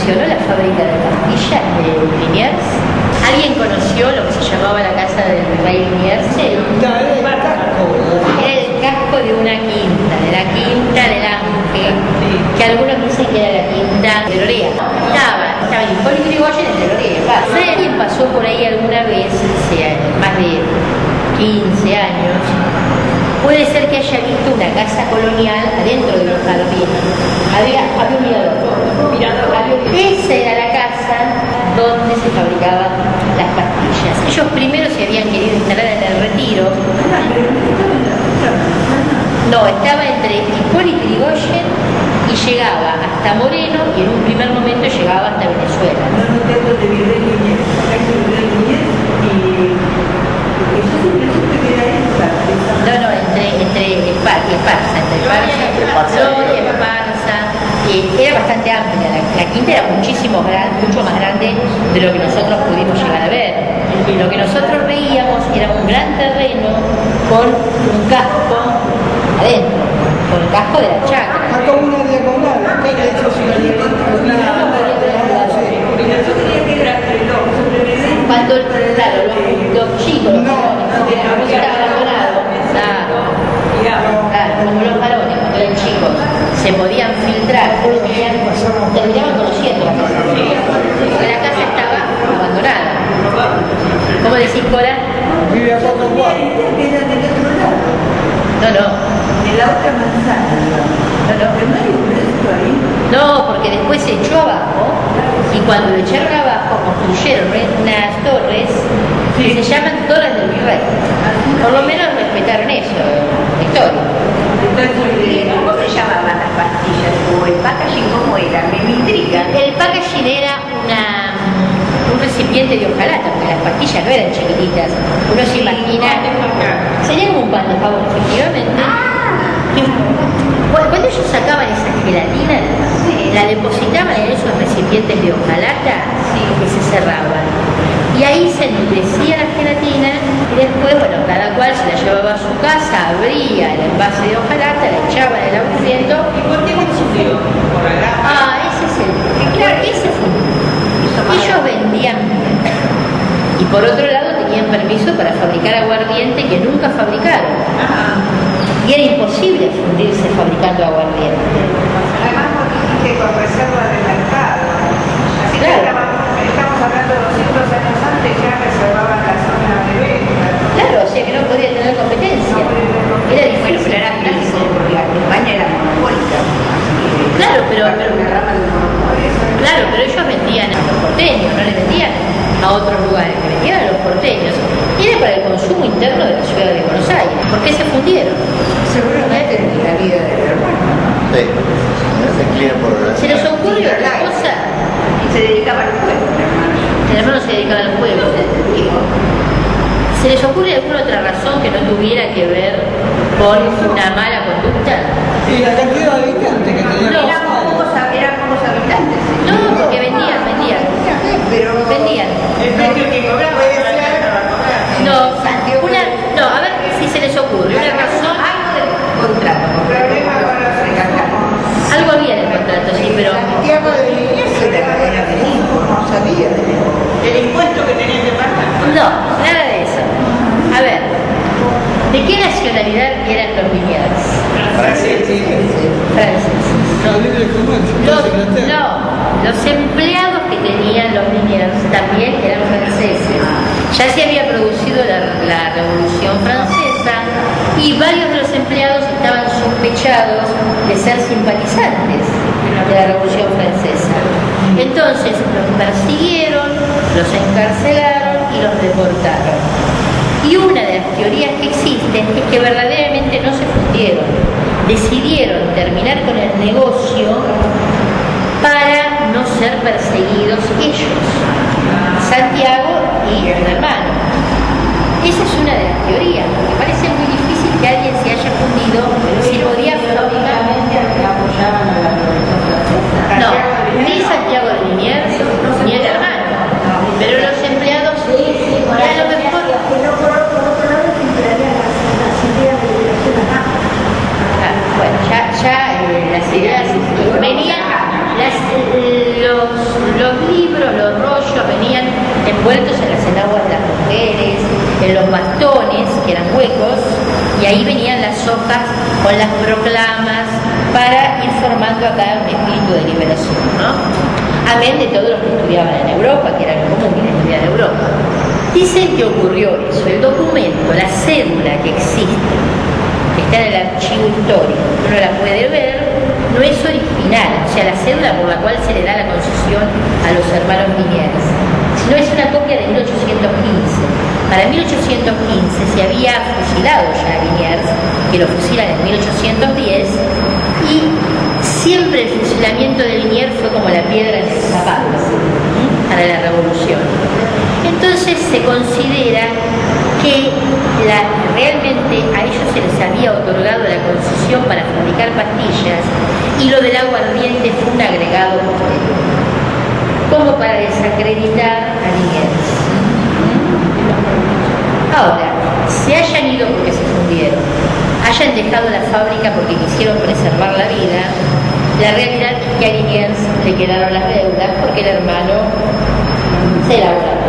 funcionó la fábrica de pastillas de Liniers? ¿Alguien conoció lo que se llamaba la casa del rey Liniers? Era el casco de una quinta, de la quinta del Ángel, que algunos dicen que era la quinta de Lorea. Estaba Hipólito Yrigoyen en Lorea. Si alguien pasó por ahí alguna vez, hace más de 15 años, puede ser que haya visto una casa colonial adentro de los jardines. Había un mirador. Esa era la casa donde se fabricaban las pastillas. Ellos primero se habían querido instalar en el Retiro. No, estaba entre Hipólito Yrigoyen y llegaba hasta Moreno, y en un primer momento llegaba hasta Venezuela. Era bastante amplia, la quinta era mucho más grande de lo que nosotros pudimos llegar a ver. Lo que nosotros veíamos era un gran terreno con un casco adentro, con el casco de la chacra. Como una diagonal, cuando, claro, los chicos, estaba abandonado, como los varones, cuando eran chicos, se podían filtrar, terminaban conociendo la casa, porque la casa estaba abandonada. ¿Cómo decís, Cora? Vive a 4 cuadros. No. En la otra manzana, No. no hay un resto ahí. No, porque después se echó abajo, y cuando lo echaron abajo construyeron unas torres que se llaman Torres del Virrey. Por lo menos respetaron eso, la historia. ¿Cómo se llamaban las pastillas? ¿O el packaging cómo era? Me intriga. El packaging era un recipiente de hojalata, porque las pastillas no eran chiquititas. Uno se imagina, sería como un pan de favor, efectivamente. Cuando ellos sacaban esa gelatina, la depositaban en esos recipientes de hojalata que se cerraban. Y ahí se endurecía la gelatina, y después, bueno, cada cual se la llevaba a su casa, abría el envase de hojalata, la echaba en el aburriento. ¿Y por qué me sufrió? ¿Por la grama? Ese es el. Claro, ese fue. Ellos vendían. Y por otro lado tenían permiso para fabricar aguardiente que nunca fabricaron. Y era imposible fundirse fabricando aguardiente. Además, porque dijiste con reserva de mercado. Así que estamos hablando de 200 años antes, ya reservaban la zona de venta. Claro, o sea que no podía tener competencia. Era difícil. Bueno, pero era clásico, porque España era monopólica. Claro, pero ellos vendían a los porteños, no le vendían a otros lugares, le vendían a los porteños. Y era para el consumo interno de la ciudad de Buenos Aires. ¿Por qué se fundieron? Seguramente la vida del hermano. Sí, se inclina por la... ¿Se les ocurre otra cosa? Y se dedicaba al juego, hermano. El hermano se dedicaba al juego. ¿Se les ocurre alguna otra razón que no tuviera que ver con una mala conducta? Y la cantidad de habitantes que tenía. No. Eran pocos habitantes. No, porque vendían. Pero Vendían. el precio que cobraba No, a ver si se les ocurre una razón. algo del contrato. Problema con los recargamos. Algo había en el contrato, sí, pero Santiago de Liniers era de hijo, no sabía de él. El impuesto que tenían que pagar. no, nada de eso. A ver, ¿de qué nacionalidad eran los Liniers? Franceses. Franceses. Los empleados que tenían los Liniers también eran franceses. Ya se había producido la Revolución Francesa y varios de los empleados estaban sospechados de ser simpatizantes de la Revolución Francesa. Entonces los persiguieron, los encarcelaron y los deportaron. Y una de las teorías que existen es que verdaderamente no se fundieron. Decidieron terminar con el negocio para no ser perseguidos ellos, Santiago y el hermano. Esa es una de las teorías, porque parece muy difícil que alguien se haya fundido si podía fabricar. Apoyaban a la Revolución Francesa. No, ni Santiago de Liniers ni el hermano, pero los empleados a lo mejor. Bueno, las ideas venían, los envueltos en las enaguas de las mujeres, en los bastones, que eran huecos, y ahí venían las hojas con las proclamas para ir formando acá un espíritu de liberación, ¿no? Amén de todos los que estudiaban en Europa, que era lo común que estudiar en Europa. Dicen que ocurrió eso. El documento, la cédula que existe, que está en el archivo histórico, uno la puede ver, no es original, o sea, la cédula por la cual se le da la concesión a los hermanos Liniers, sino es una copia de 1815. Para 1815 se había fusilado ya a Liniers, que lo fusilan en 1810, y siempre el fusilamiento de Liniers fue como la piedra en el zapato para la revolución. Entonces se considera que realmente a ellos se les había otorgado la concesión para fabricar pastillas y lo del aguardiente fue un agregado posterior, como para desacreditar a Liniers. Ahora, se hayan ido porque se fundieron, hayan dejado la fábrica porque quisieron preservar la vida, la realidad es que a Liniers le quedaron las deudas porque el hermano se elaboraba.